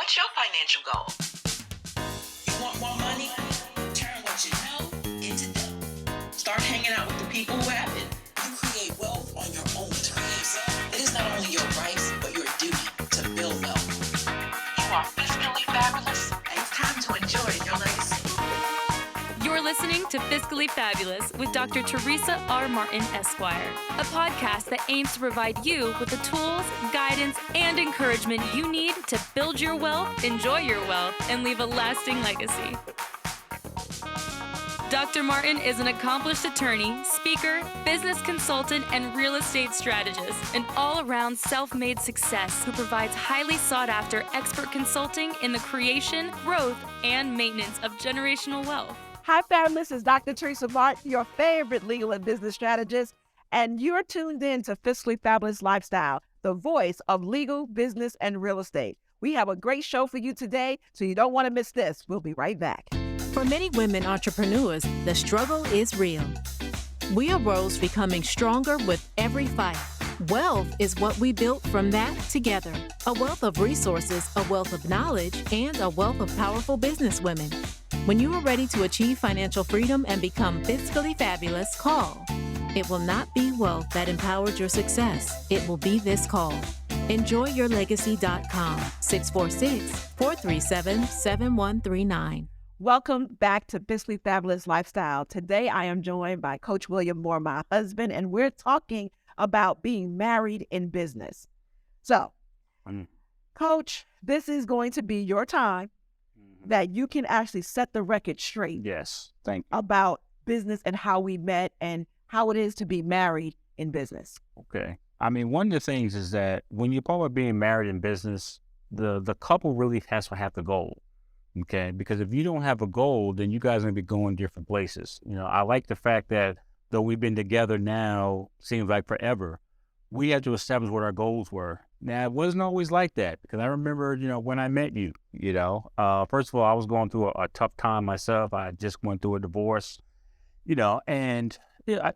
What's your financial goal? You want more money? Turn what you know into dough. Start hanging out with the people who have it. You create wealth on your own terms. It is not only your rights, but your duty to build wealth. You are fiscally fabulous. It's time to enjoy your legacy. You're listening to Fiscally Fabulous with Dr. Teresa R. Martin, Esquire, a podcast that aims to provide you with the tools, guidance, and encouragement you need to build your wealth, enjoy your wealth, and leave a lasting legacy. Dr. Martin is an accomplished attorney, speaker, business consultant, and real estate strategist, an all-around self-made success who provides highly sought-after expert consulting in the creation, growth, and maintenance of generational wealth. Hi, fam. This is Dr. Teresa R, your favorite legal and business strategist, and you're tuned in to Fiscally Fabulous Lifestyle, the voice of legal, business, and real estate. We have a great show for you today, so you don't want to miss this. We'll be right back. For many women entrepreneurs, the struggle is real. We arose becoming stronger with every fight. Wealth is what we built from that together. A wealth of resources, a wealth of knowledge, and a wealth of powerful businesswomen. When you are ready to achieve financial freedom and become fiscally fabulous, call. It will not be wealth that empowered your success. It will be this call. EnjoyYourLegacy.com, 646-437-7139. Welcome back to Fiscally Fabulous Lifestyle. Today, I am joined by Coach William Moore, my husband, and we're talking about being married in business. So, Coach, this is going to be your time that you can actually set the record straight. Yes, thank you. About business and how we met and how it is to be married in business. Okay. I mean, one of the things is that when you're talking about being married in business, the couple really has to have the goal. Okay. Because if you don't have a goal, then you guys are going to be going different places. You know, I like the fact that though we've been together now, seems like forever, we had to establish what our goals were. Now, it wasn't always like that because I remember, when I met you, first of all, I was going through a tough time myself. I just went through a divorce, and I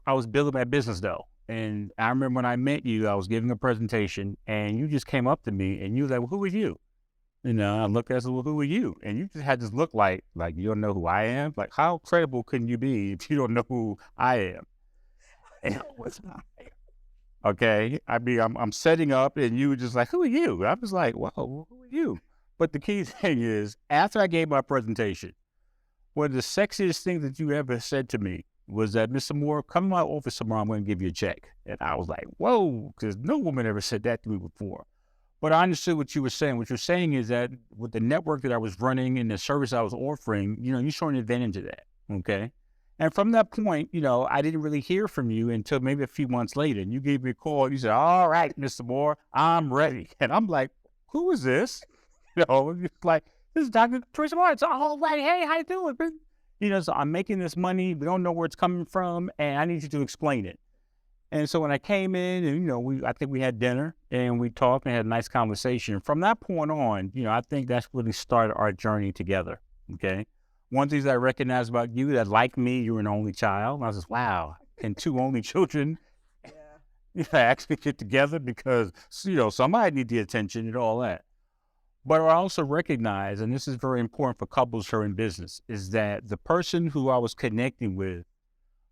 was building my business though. And I remember when I met you, I was giving a presentation and you just came up to me and you was like, well, who are you? I looked at you, well, who are you? And you just had this look like you don't know who I am. Like, how credible can you be if you don't know who I am? And okay, I mean, I'm setting up and you were just like, who are you? I was like, whoa, who are you? But the key thing is, after I gave my presentation, one of the sexiest things that you ever said to me was that, Mr. Moore, come to my office tomorrow, I'm going to give you a check. And I was like, whoa, because no woman ever said that to me before. But I understood what you were saying. What you're saying is that with the network that I was running and the service I was offering, you saw an advantage of that, okay? And from that point, I didn't really hear from you until maybe a few months later. And you gave me a call and you said, all right, Mr. Moore, I'm ready. And I'm like, who is this? It's like, this is Dr. Teresa R. It's all right. Hey, how you doing? So I'm making this money. We don't know where it's coming from. And I need you to explain it. And so when I came in and, I think we had dinner and we talked and had a nice conversation. From that point on, I think that's really started our journey together. Okay. One thing I recognized about you that, like me, you're an only child. And I was just, wow, can two only children actually get together? Because, somebody need the attention and all that. But I also recognize, and this is very important for couples who are in business, is that the person who I was connecting with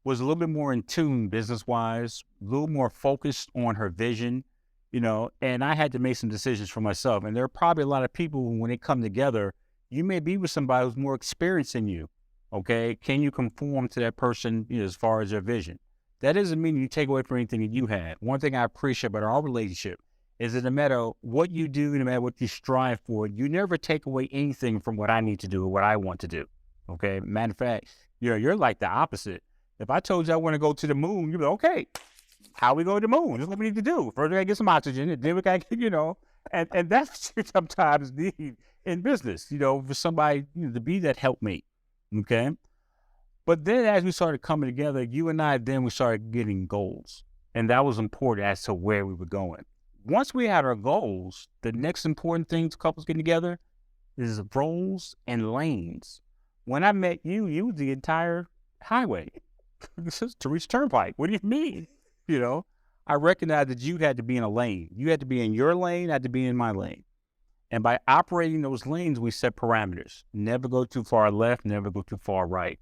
was a little bit more in tune business-wise, a little more focused on her vision, and I had to make some decisions for myself. And there are probably a lot of people who, when they come together, you may be with somebody who's more experienced than you, okay? Can you conform to that person, as far as their vision? That doesn't mean you take away from anything that you had. One thing I appreciate about our relationship is that no matter what you do, no matter what you strive for, you never take away anything from what I need to do or what I want to do, okay? Matter of fact, you're like the opposite. If I told you I want to go to the moon, you'd be like, okay, how we go to the moon? That's what we need to do. First, we got to get some oxygen, and then we got to get, and that's what you sometimes need in business, for somebody to be that helpmate, okay? But then as we started coming together, you and I, then we started getting goals. And that was important as to where we were going. Once we had our goals, the next important thing to couples getting together is roles and lanes. When I met you, you was the entire highway. This is Teresa Turnpike. What do you mean? I recognized that you had to be in a lane. You had to be in your lane, I had to be in my lane. And by operating those lanes, we set parameters. Never go too far left, never go too far right.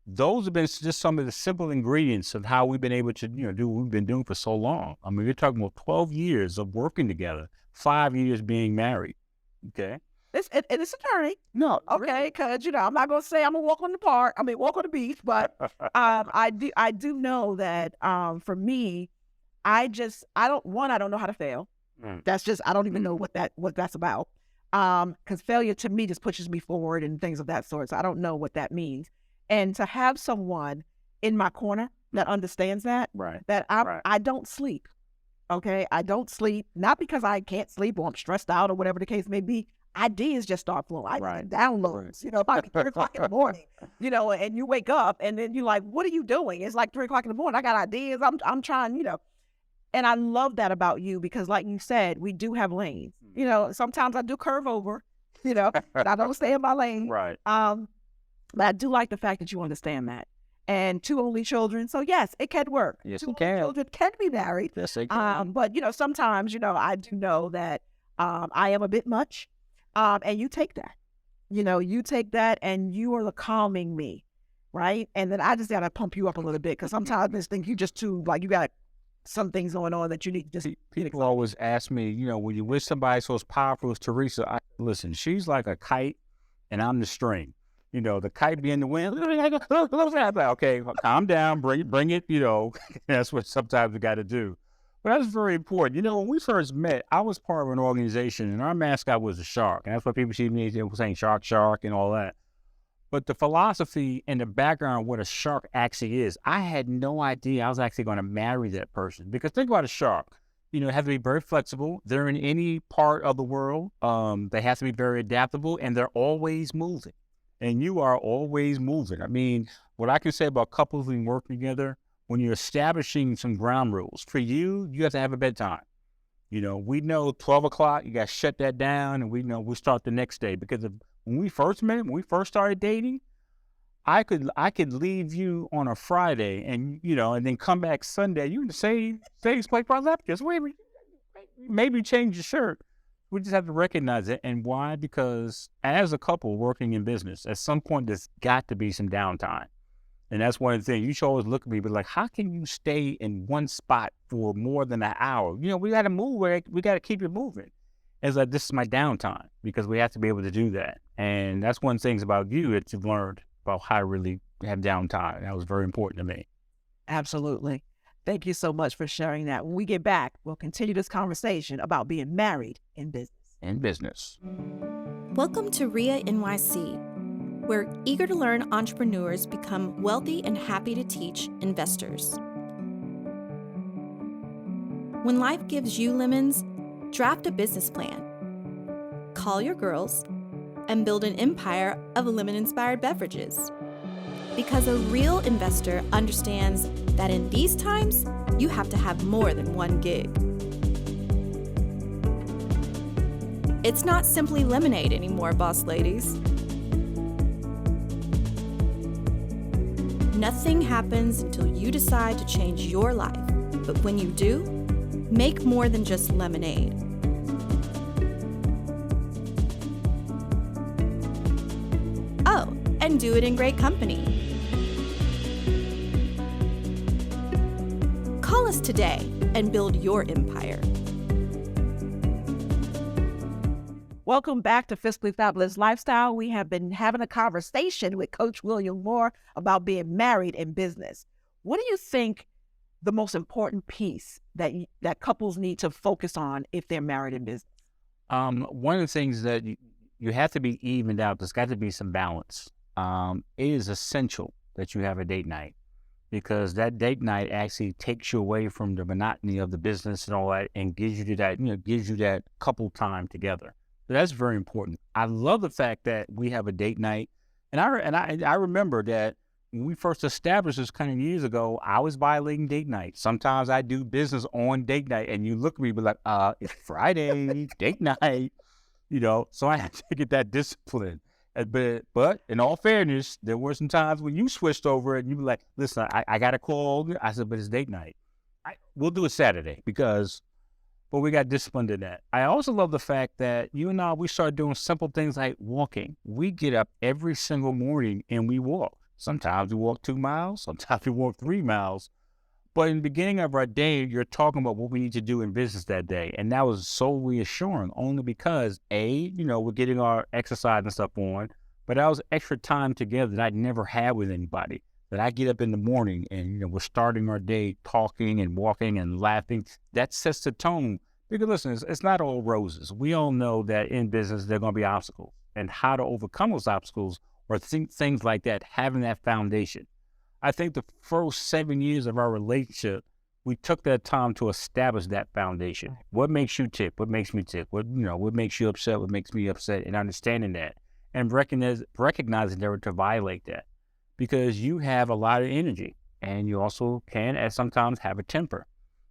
Those have been just some of the simple ingredients of how we've been able to, do what we've been doing for so long. I mean, we're talking about 12 years of working together, 5 years being married. Okay. It's attorney. No. Okay, because I'm not gonna say I'm gonna walk on the beach, but I do know that for me, I don't know how to fail. That's just, I don't even know what that's about. Because failure to me just pushes me forward and things of that sort. So I don't know what that means. And to have someone in my corner that understands that, that I don't sleep. Okay, I don't sleep, not because I can't sleep or I'm stressed out or whatever the case may be. Ideas just start flowing. I get downloads, it might be 3 o'clock in the morning, and you wake up and then you're like, what are you doing? It's like 3 o'clock in the morning. I got ideas. I'm trying, and I love that about you because like you said, we do have lanes. Sometimes I do curve over, but I don't stay in my lane. Right. But I do like the fact that you understand that. And 2 only children. So yes, it can work. Yes, 2 it can. only children can be married. Yes, it can. But sometimes, I do know that I am a bit much. And you take that. You take that and you are the calming me. Right. And then I just gotta pump you up a little bit because sometimes I just think you just too, like, you got some things going on that you need to just. People always ask me, when you wish somebody so as powerful as Teresa, listen, she's like a kite and I'm the string. The kite be in the wind. Okay, calm down, bring it, that's what sometimes we got to do. But that's very important. When we first met, I was part of an organization and our mascot was a shark. And that's what people see me saying shark, and all that. But the philosophy and the background of what a shark actually is, I had no idea I was actually going to marry that person. Because think about a shark. They have to be very flexible. They're in any part of the world. They have to be very adaptable, and they're always moving. And you are always moving. I mean, what I can say about couples who work together, when you're establishing some ground rules, for you have to have a bedtime. We know 12 o'clock, you got to shut that down, and we know we start the next day. Because when we first met, when we first started dating, I could leave you on a Friday and then come back Sunday. You in the same place where I left you. So maybe change your shirt. We just have to recognize it. And why? Because as a couple working in business, at some point there's got to be some downtime. And that's one of the things. You should always look at me, but like, how can you stay in one spot for more than an hour? We got to move. We got to keep it moving. It's like, this is my downtime, because we have to be able to do that. And that's one of the things about you that you've learned about how to really have downtime. That was very important to me. Absolutely. Thank you so much for sharing that. When we get back, we'll continue this conversation about being married in business. Welcome to RIA NYC, where eager to learn entrepreneurs become wealthy and happy to teach investors. When life gives you lemons, draft a business plan. Call your girls and build an empire of lemon-inspired beverages. Because a real investor understands that in these times, you have to have more than one gig. It's not simply lemonade anymore, boss ladies. Nothing happens until you decide to change your life. But when you do, make more than just lemonade. Oh, and do it in great company. Call us today and build your empire. Welcome back to Fiscally Fabulous Lifestyle. We have been having a conversation with Coach William Moore about being married in business. What do you think the most important piece that couples need to focus on if they're married in business? One of the things that you have to be evened out. There's got to be some balance. It is essential that you have a date night, because that date night actually takes you away from the monotony of the business and all that, and gives you that couple time together. So that's very important. I love the fact that we have a date night, and I remember that when we first established this kind of years ago, I was violating date night. Sometimes I do business on date night, and you look at me, be like, it's Friday, date night, So I had to get that discipline. But in all fairness, there were some times when you switched over and you were like, listen, I got a call. I said, but it's date night. We'll do it Saturday, because but we got disciplined in that. I also love the fact that you and I, we started doing simple things like walking. We get up every single morning and we walk. Sometimes we walk 2 miles, sometimes we walk 3 miles. But in the beginning of our day, you're talking about what we need to do in business that day. And that was so reassuring, only because, we're getting our exercise and stuff on, but that was extra time together that I'd never had with anybody. That I get up in the morning and, we're starting our day talking and walking and laughing. That sets the tone. Because listen, it's not all roses. We all know that in business, there are going to be obstacles. And how to overcome those obstacles or things like that, having that foundation. I think the first 7 years of our relationship, we took that time to establish that foundation. What makes you tick? What makes me tick? What makes you upset? What makes me upset? And understanding that and recognizing never to violate that, because you have a lot of energy and you also can at sometimes have a temper,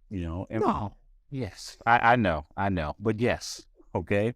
And, No. Yes, I know, but yes, okay.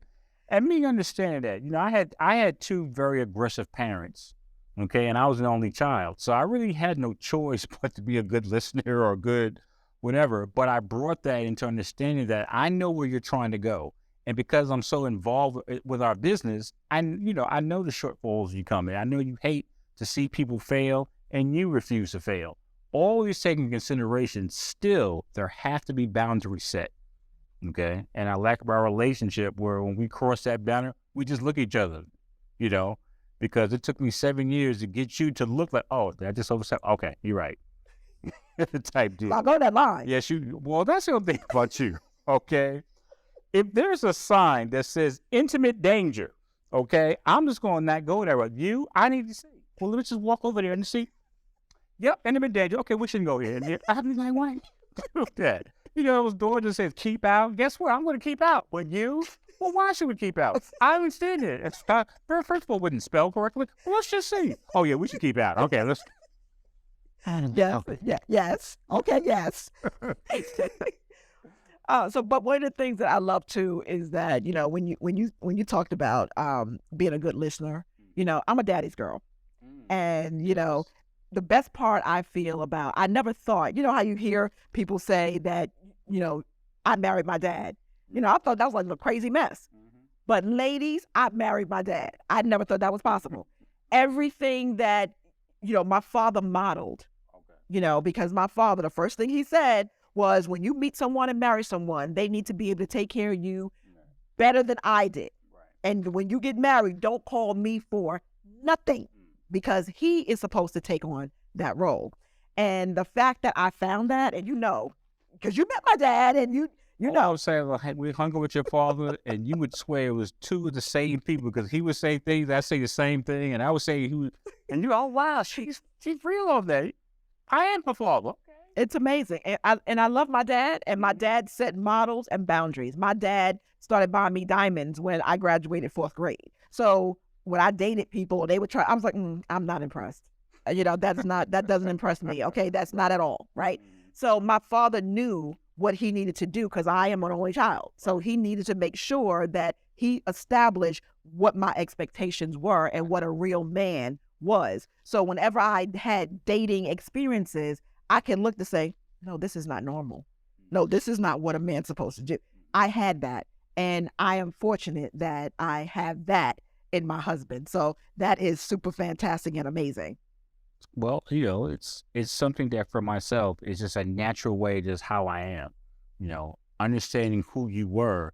And me understanding that, I had 2 very aggressive parents. Okay, and I was an only child. So I really had no choice but to be a good listener or a good whatever. But I brought that into understanding that I know where you're trying to go. And because I'm so involved with our business, I know the shortfalls you come in. I know you hate to see people fail and you refuse to fail. All these taken into consideration, still, there have to be boundaries set. Okay, and I lack our relationship where when we cross that boundary, we just look at each other, Because it took me 7 years to get you to look like, oh, did I just overstep? Okay, you're right. Type deal. I'll go that line. Yes, well, that's the other thing about you, okay? If there's a sign that says intimate danger, okay, I'm just going to not go there. But I need to see. Well, let's just walk over there and see. Yep, intimate danger. Okay, we shouldn't go here. And I have to be like, why? That. Those doors that says keep out. Guess what? I'm going to keep out. But you? Well, why should we keep out? I understand it. First of all, wouldn't spell correctly. Well, let's just see. Oh, yeah, we should keep out. Okay, let's. Yes. Okay. Yeah. Yes. Okay. Yes. But one of the things that I love too is that when you talked about being a good listener, I'm a daddy's girl, and the best part I feel about, I never thought, how you hear people say that I married my dad. I thought that was like a crazy mess. But ladies, I married my dad. I never thought that was possible. Everything that, my father modeled, because my father, the first thing he said was, when you meet someone and marry someone, they need to be able to take care of you better than I did. Right. And when you get married, don't call me for nothing, because he is supposed to take on that role. And the fact that I found that, and because you met my dad and I was saying, we hung out with your father, and you would swear it was 2 of the same people, because he would say things, I'd say the same thing, and I would say and oh wow, she's real on that. I am her father. It's amazing, and I love my dad, and my dad set models and boundaries. My dad started buying me diamonds when I graduated 4th grade. So when I dated people, they would try. I was like, I'm not impressed. That doesn't impress me. Okay, that's not at all, right? So my father knew what he needed to do, because I am an only child. So he needed to make sure that he established what my expectations were and what a real man was. So whenever I had dating experiences, I can look to say, no, this is not normal. No, this is not what a man's supposed to do. I had that, and I am fortunate that I have that in my husband. So that is super fantastic and amazing. Well, it's something that for myself is just a natural way, just how I am. Understanding who you were.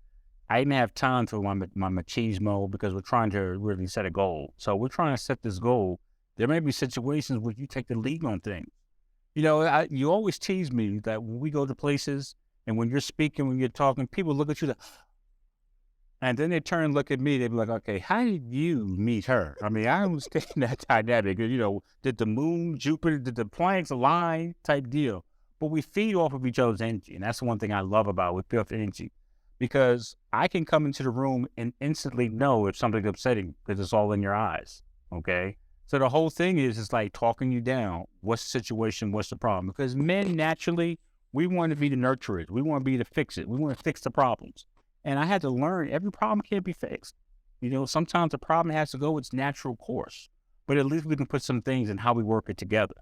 I didn't have time for my machismo, because we're trying to really set a goal. So we're trying to set this goal. There may be situations where you take the lead on things. You always tease me that when we go to places and when you're speaking, when you're talking, people look at you and then they turn and look at me. They be like, okay, how did you meet her? I mean, I understand that dynamic. Did the moon, Jupiter, did the planets align type deal? But we feed off of each other's energy. And that's the one thing I love about with feed off energy, because I can come into the room and instantly know if something's upsetting, because it's all in your eyes. Okay. So the whole thing is like talking you down. What's the situation? What's the problem? Because men, naturally, we want to be the nurturers. We want to be the fix it. We want to fix the problems. And I had to learn every problem can't be fixed. Sometimes the problem has to go its natural course. But at least we can put some things in how we work it together.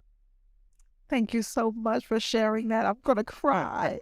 Thank you so much for sharing that. I'm going to cry.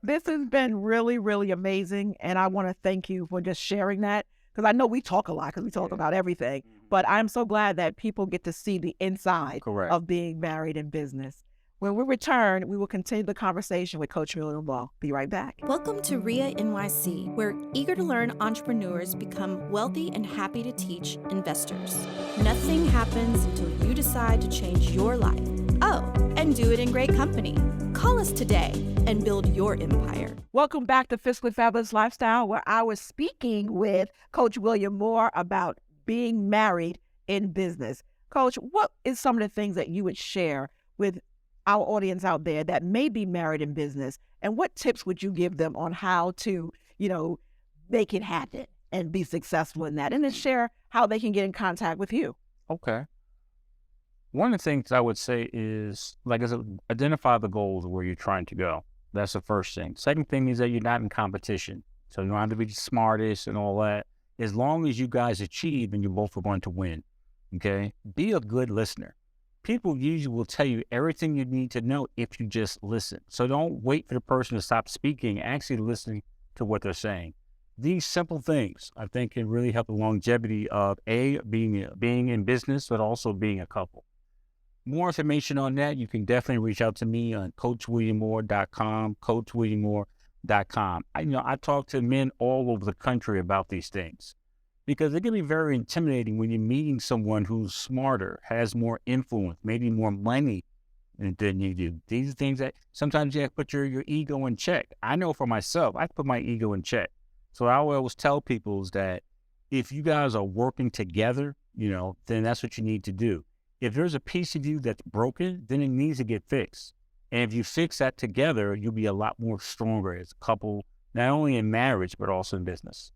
This has been really, really amazing. And I want to thank you for just sharing that. Because I know we talk a lot because we talk about everything. But I'm so glad that people get to see the inside Correct. of being married in business. When we return, we will continue the conversation with Coach William Law. Be right back. Welcome to RIA NYC, where eager to learn entrepreneurs become wealthy and happy to teach investors. Nothing happens until you decide to change your life. Oh, and do it in great company. Call us today and build your empire. Welcome back to Fiscally Fabulous Lifestyle, where I was speaking with Coach William Moore about being married in business. Coach, what is some of the things that you would share with our audience out there that may be married in business, and what tips would you give them on how to, make it happen and be successful in that, and then share how they can get in contact with you? Okay. One of the things I would say is, identify the goals of where you're trying to go. That's the first thing. Second thing is that you're not in competition. So you don't have to be the smartest and all that. As long as you guys achieve and you both are going to win, okay? Be a good listener. People usually will tell you everything you need to know if you just listen. So don't wait for the person to stop speaking, actually listen to what they're saying. These simple things, I think, can really help the longevity of being in business, but also being a couple. More information on that, you can definitely reach out to me on coachwilliammore.com, coachwilliammore.com. I talk to men all over the country about these things, because it can be very intimidating when you're meeting someone who's smarter, has more influence, maybe more money than you do. These are things that sometimes you have to put your ego in check. I know for myself, I put my ego in check. So I always tell people is that if you guys are working together, then that's what you need to do. If there's a piece of you that's broken, then it needs to get fixed. And if you fix that together, you'll be a lot more stronger as a couple, not only in marriage, but also in business.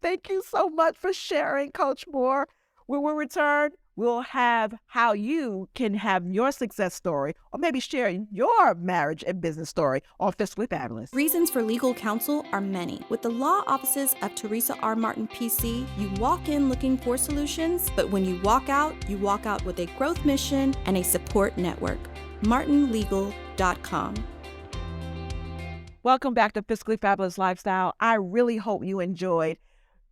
Thank you so much for sharing, Coach Moore. When we return, we'll have how you can have your success story, or maybe share your marriage and business story on Fiscally Fabulous. Reasons for legal counsel are many. With the law offices of Teresa R. Martin, PC, you walk in looking for solutions, but when you walk out with a growth mission and a support network. martinlegal.com. Welcome back to Fiscally Fabulous Lifestyle. I really hope you enjoyed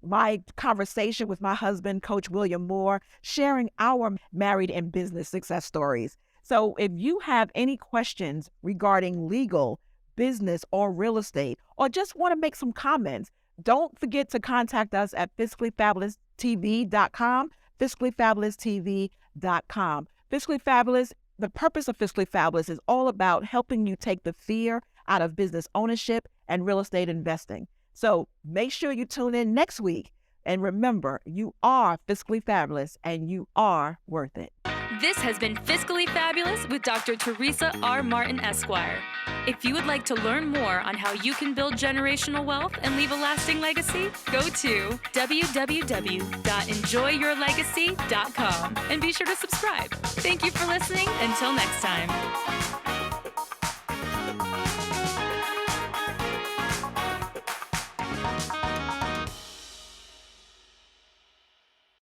my conversation with my husband, Coach William Moore, sharing our married and business success stories. So if you have any questions regarding legal, business, or real estate, or just want to make some comments, don't forget to contact us at fiscallyfabulous.tv.com, fiscallyfabulous.tv.com. Fiscally Fabulous, the purpose of Fiscally Fabulous is all about helping you take the fear out of business ownership and real estate investing. So make sure you tune in next week. And remember, you are fiscally fabulous and you are worth it. This has been Fiscally Fabulous with Dr. Teresa R. Martin, Esquire. If you would like to learn more on how you can build generational wealth and leave a lasting legacy, go to www.enjoyyourlegacy.com and be sure to subscribe. Thank you for listening. Until next time.